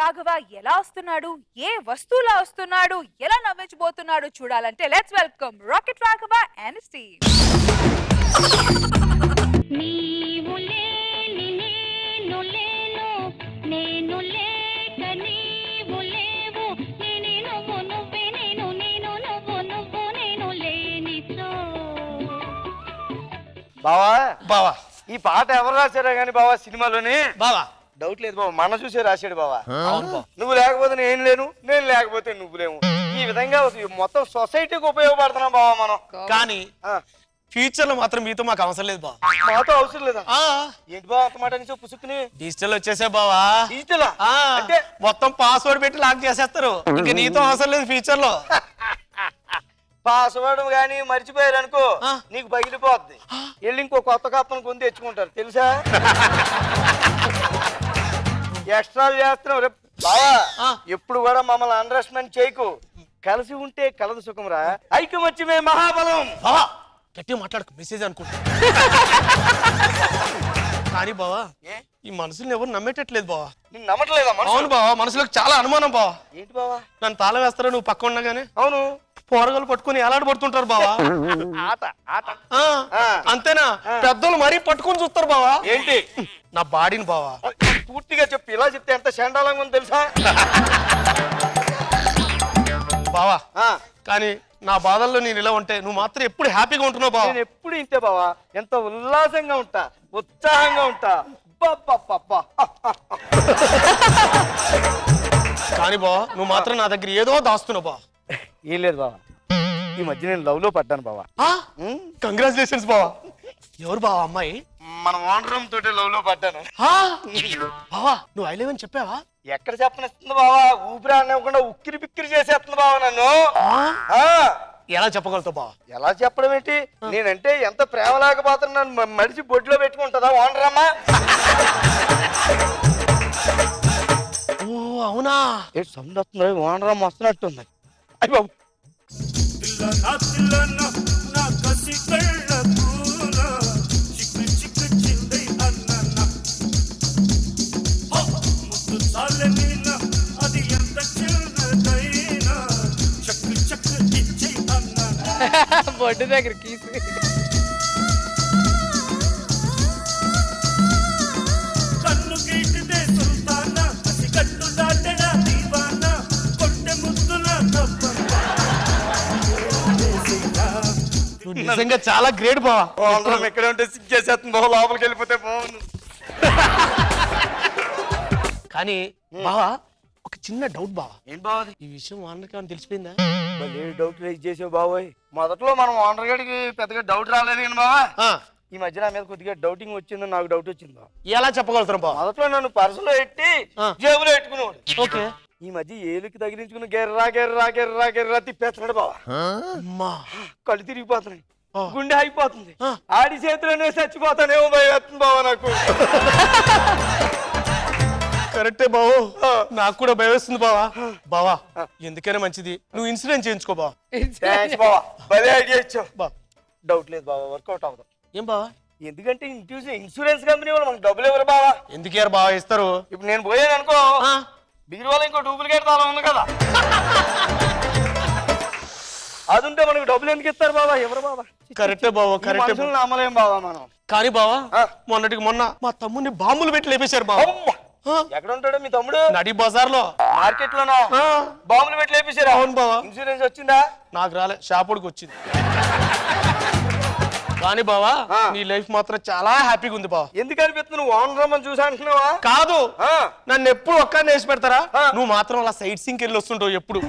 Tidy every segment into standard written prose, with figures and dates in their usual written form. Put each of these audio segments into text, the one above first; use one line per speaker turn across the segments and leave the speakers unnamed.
రాఘవ ఎలా వస్తున్నాడు, ఏ వస్తువులా వస్తున్నాడు, ఎలా నవ్వించబోతున్నాడు చూడాలంటే let's welcome rocket Raghava and Steve.
బావా బావా ఈ పాట ఎవరు రాశారా గానీ బావా సినిమాలోని బావా డౌట్ లేదు బావా మన చూసే రాశాడు బావా. నువ్వు లేకపోతే నేను లేను, నేను లేకపోతే నువ్వు లేవు. ఈ విధంగా మొత్తం సొసైటీకి ఉపయోగపడుతున్నాం బావా మనం.
కానీ ఫ్యూచర్ లో మాత్రం మీతో మాకు అవసరం లేదు బావా.
మాతో అవసరం లేదా? ఏంటి బావా అంత మాట నుంచి పుసుకుని
డిజిటల్ వచ్చేసే బావా.
డిజిటల్
అంటే మొత్తం పాస్వర్డ్ పెట్టి లాక్ చేసేస్తారు. ఇంకా నీతో అవసరం లేదు ఫ్యూచర్ లో.
పాస్వర్డ్ గానీ మర్చిపోయారు అనుకో నీకు పగిలిపోద్ది. వెళ్ళి ఇంకో కొత్త కప్పను కొని తెచ్చుకుంటారు తెలుసా. ఎక్స్ట్రా చేస్తున్నావు రేపు బావా. ఎప్పుడు కూడా మమ్మల్ని అండర్ ఎస్టిమేట్ చేయకు. కలిసి ఉంటే కలదు సుఖం రా, ఐకమత్యమే మహాబలం.
బావా గట్టిగా మాట్లాడుకో, మెసేజ్ అనుకుంటా. కానీ బావా ఈ మనసుని ఎవరు నమ్మేటట్లేదు బావా.
నేను నమ్మట్లేదా?
అవును బావా, మనసులోకి చాలా అనుమానం బావా.
ఏంటి బావా?
నన్ను తాళం వేస్తారా నువ్వు పక్క ఉండగానే?
అవును,
పోరగలు పట్టుకుని ఎలాంటి పడుతుంటారు బావా. అంతేనా? పెద్దలు మరీ పట్టుకుని చూస్తారు బావా.
ఏంటి?
నా బాడీని బావా.
పూర్తిగా చెప్పి ఇలా చెప్తే ఎంత చండాలంగా ఉంది తెలుసా
బావా. కానీ నా బాధల్లో నేను ఇలా ఉంటే నువ్వు మాత్రం ఎప్పుడు హ్యాపీగా ఉంటున్నావు బావా.
నేను ఎప్పుడు ఇంతే బావా, ఎంత ఉల్లాసంగా ఉంటా, ఉత్సాహంగా ఉంటా.
కానీ బావా నువ్వు మాత్రం నా దగ్గర ఏదో దాస్తున్నావు బావా.
ఏం లేదు బావా, ఈ మధ్య నేను లవ్ లో పడ్డాను బావా.
కంగ్రాచులేషన్స్ బావా. ఎవరు బావా అమ్మాయి?
మన ఓనరం తోటి లవ్ లో పడ్డాను.
బావా నువ్వు ఐ లవ్ అని చెప్పావా?
ఎక్కడ చెప్పనిస్తుంది బావా, ఊపిరి అనివ్వకుండా ఉక్కిరి బిక్కిరి చేసేస్తుంది బావా నన్ను.
ఎలా చెప్పగలుగుతావు బావా?
ఎలా చెప్పడం ఏంటి, నేనంటే ఎంత ప్రేమ లేకపోతున్నాను మడిచి బొడ్లో పెట్టుకుంటుందా ఓనర్ అమ్మా.
ఓ అవునా?
ఏ సౌండ్ వస్తుంది, ఓనర్ అమ్మ వస్తున్నట్టుంది. అయ్యి బాబు
బొడ్డు దగ్గర కీసు.
నిజంగా చాలా గ్రేట్ బావా.
ఓనరం ఎక్కడ ఉంటే సిగ్గేసేస్తుంది బావ, లోపలికి వెళ్ళిపోతే బాగుంది.
కానీ బావా ఒక చిన్న డౌట్ బావా.
ఏం బావది?
ఈ విషయం ఓనర్కి ఏమైనా తెలిసిపోయిందా?
డౌట్ రేజ్ చేసావు బావోయ్. మొదట్లో మనం ఓనర్ గడికి పెద్దగా డౌట్ రాలేదు కానీ బావా, ఈ మధ్య నా మీద కొద్దిగా డౌటింగ్ వచ్చింది, నాకు డౌట్ వచ్చింది బావ.
ఎలా చెప్పగలుగుతారు బావా?
మొదట్లో నన్ను పర్సులో ఎట్టి జేబులో పెట్టుకునేవాడు.
ఓకే.
ఈ మధ్య ఏలుకి తగిలించుకుని గెర్రా గెర్రా గెర్రా గెర్రా తిప్పేస్తున్నాడు బావా. కళ్ళు తిరిగిపోతున్నాయి, గుండె అయిపోతుంది, ఆడి చేతిలోనే చచ్చిపోతానేమో భయం బావా నాకు.
కరెక్టే బావు, నాకు కూడా భయం వేస్తుంది బావా. బావా ఎందుకైనా మంచిది నువ్వు ఇన్సూరెన్స్ చేయించుకో బావా.
భలే ఐడియా ఇచ్చావు. డౌట్ లేదు బావా, వర్కౌట్ అవుతాం.
ఏం బావా?
ఎందుకంటే ఇన్సూరెన్స్ కంపెనీ వాళ్ళు మనకు డబ్బులు ఇవ్వరు బావా.
ఎందుకు బావా ఇస్తారు?
ఇప్పుడు నేను పోయాను అనుకో, బీరువాలో ఇంకో డూప్లికేట్ తాళం ఉంది కదా, అది ఉంటే మనకు డబ్బులు ఎందుకు ఇస్తారు బావా? ఎవరు బావా?
కరెక్టే బావా, కరెక్టే.
నమ్మలేం బావా మనం.
కానీ బావా మొన్నటికి మొన్న మా తమ్ముడిని బాంబులు పెట్టి లేపేశారు బావా.
ఎక్కడ ఉంటాడు మీ తమ్ముడు?
నడి బజార్ లో.
మార్కెట్ లోనా? బాంబులు పెట్టి లేపేశారు.
అవును బావా.
ఇన్సూరెన్స్ వచ్చిందా?
నాకు రాలే, షాపుడికి వచ్చింది. కానీ బావా నీ లైఫ్ మాత్రం చాలా హ్యాపీగా ఉంది బావా.
ఎందుకు అనిపిస్తుంది? నువ్వు ఓనర్ అమ్మని చూసా అంటున్నావా?
కాదు, నన్ను ఎప్పుడు ఒక్కనే వేసి పెడతారా? నువ్వు మాత్రం అలా సైట్ సింక్ వెళ్ళి వస్తుంటావు ఎప్పుడు.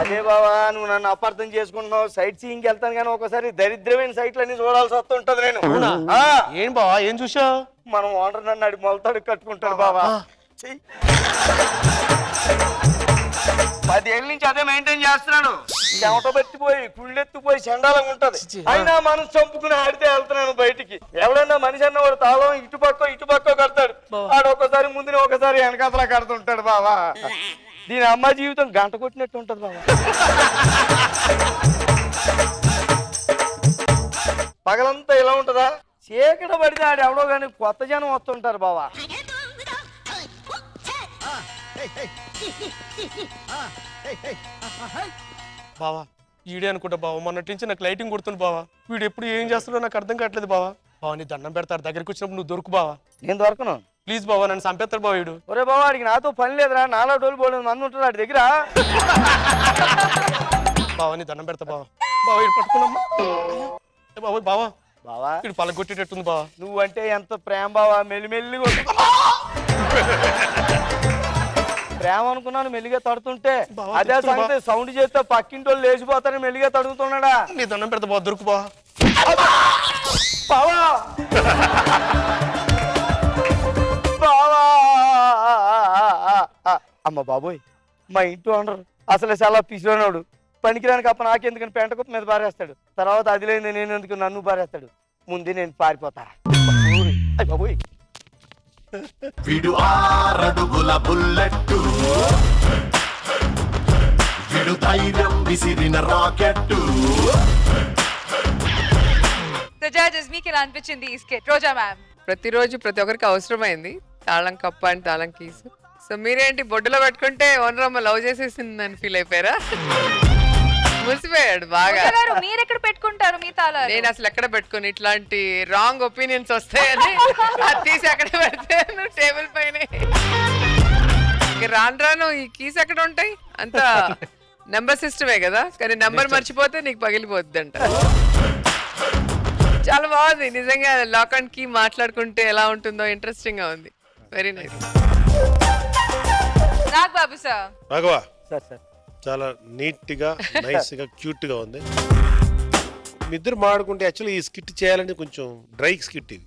అదే బావా నువ్వు నన్ను అపార్థం చేసుకుంటున్నావు. సైట్ సీయింగ్ వెళ్తాను కానీ ఒకసారి దరిద్రమైన సైట్లు అన్ని చూడాల్సి వస్తుంటది నేను.
ఏం బావా ఏం చూసావు?
మనం ఓనర్ నన్ను అడి మొలతాడు కట్టుకుంటాడు బావా. 10 ఏళ్ళ నుంచి అదే మెయింటైన్ చేస్తున్నాను. చెమట పెట్టిపోయి కుళ్ళెత్తిపోయి చండాలంగా ఉంటది, అయినా మనం చంపుకుని ఆడితే వెళ్తున్నాను బయటికి. ఎవడన్నా మనిషి అన్న వాడు తాళం ఇటుపక్క కడతాడు, ఆడు ఒకసారి ముందుని ఒకసారి వెనకాతలా కడుతుంటాడు బావా. దీని అమ్మ జీవితం గంట కొట్టినట్టు ఉంటది బావా. పగలంతా ఇలా ఉంటదా? చీకట పడితే ఆడు ఎవడో కానీ కొత్త జనం వస్తుంటారు బావా.
బావా ఈడే అనుకుంటా బావా, మొన్నటి నుంచి నాకు లైటింగ్ కొడుతుంది బావా. వీడు ఎప్పుడు ఏం చేస్తున్నాడో నాకు అర్థం కావట్లేదు బావా. బావా నీ దండం పెడతారు, దగ్గరికి వచ్చినప్పుడు నువ్వు దొరుకు బావా.
నేను దొరకను.
ప్లీజ్ బావా, నన్ను చంపేస్తాడు బావ వీడు.
ఒరే బాబా వాడికి నాతో పని లేదురా, నాలో డోలు పోలేదు మంది ఉంటారు వాడి దగ్గర.
బావా నీ దండం పెడతా బావా. బావా వీడు పట్టుకున్నామ్మా. బావా బావా
బావా
వీడు పలగొట్టేటట్టుంది బావా.
నువ్వంటే ఎంత ప్రేమ బావా, మెల్లిమెల్లిగా ప్రేమ అనుకున్నాను మెల్లిగా తడుతుంటే.
బావా,
అదే సంగతి సౌండ్ చేస్తే పక్కింటి వాళ్ళు లేచిపోతారని మెల్లిగా తడుగుతున్నాడా.
నీ దండం పెడతా బావ, దొరుకు బావా.
బావా బావా అమ్మ బాబోయ్, మా ఇంటి ఓనర్ అసలు చాలా పిసిలోనాడు. పనికిరానికి అప్ప నాకెందుకని పెంట కుప్ప మీద పారేస్తాడు. తర్వాత అది లేని నేను ఎందుకు నన్ను పారేస్తాడు. ముందే నేను పారిపోతా. బాబోయ్
విడు 6 అడుగుల బుల్లెట్టు, విడు ధైర్యం విసిరిన రాకెట్టు.
జడ్జెస్ మీకు ఎలా అనిపించింది ఈ స్కెచ్? రోజా మ్యామ్.
ప్రతిరోజు ప్రతి ఒక్కరికి అవసరమైంది తాళం కప్ప అండ్ తాళం కీసు. సో మీరేంటి బొడ్డులో పెట్టుకుంటే ఓనర్ అమ్మ లవ్ చేసేసిందని ఫీల్ అయిపోయారా? మురిసిపోయాడు బాగా.
మీరు ఎక్కడ పెట్టుకుంటారు మీ తాళాలు?
నేను అసలు ఎక్కడ పెట్టుకుని ఇట్లాంటి రాంగ్ ఒపీనియన్స్ వస్తాయని అది తీసి అక్కడ పెడతాను టేబుల్ పైన. రాను రాను ఈ కీస్ ఎక్కడ ఉంటాయి, అంత నెంబర్ సిస్టమే కదా, కానీ నెంబర్ మర్చిపోతే నీకు పగిలిపోద్ది అంట. చాలా బాగుంది నిజంగా. లాక్ అండ్ కీ మాట్లాడుకుంటే ఎలా ఉంటుందో ఇంట్రెస్టింగ్ గా ఉంది. Very nice.
Nag Babu sir.
Raghava
sir sir
చాలా నీట్ గా నైస్ గా క్యూట్ గా ఉంది. మీ ఇద్దరు మాడుకుంటే యాక్చువల్లీ ఈ స్కిట్ చేయాలంటే కొంచెం డ్రై స్కిట్ ఇది.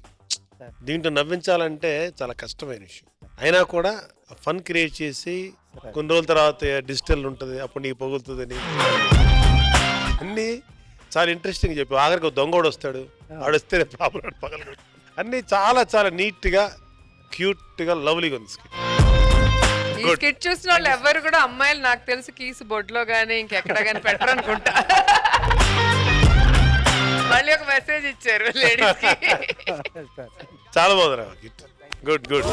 దీంట్లో నవ్వించాలంటే చాలా కష్టమైన విషయం. అయినా కూడా ఫన్ క్రియేట్ చేసి కొన్ని రోజుల తర్వాత డిజిటల్ ఉంటుంది, అప్పుడు నీకు పగులుతుందని అన్నీ చాలా ఇంట్రెస్టింగ్ చెప్పి ఆఖరికి దొంగోడు వస్తాడు, ఆడొస్తే ప్రాబ్లం పగల అన్నీ చాలా చాలా నీట్ గా క్యూట్ గా లవ్లీగా ఉంది స్కిట్.
ఈ స్కిట్ చూసిన వాళ్ళు ఎవరు కూడా అమ్మాయిలు నాకు తెలిసి కీస్ బొడ్లో గానీ ఇంకెక్కడ గానీ పెట్టరు అనుకుంటా. మళ్ళీ ఒక మెసేజ్ ఇచ్చారు లేడీస్ కి.
చాలా బాగుంది. Good good.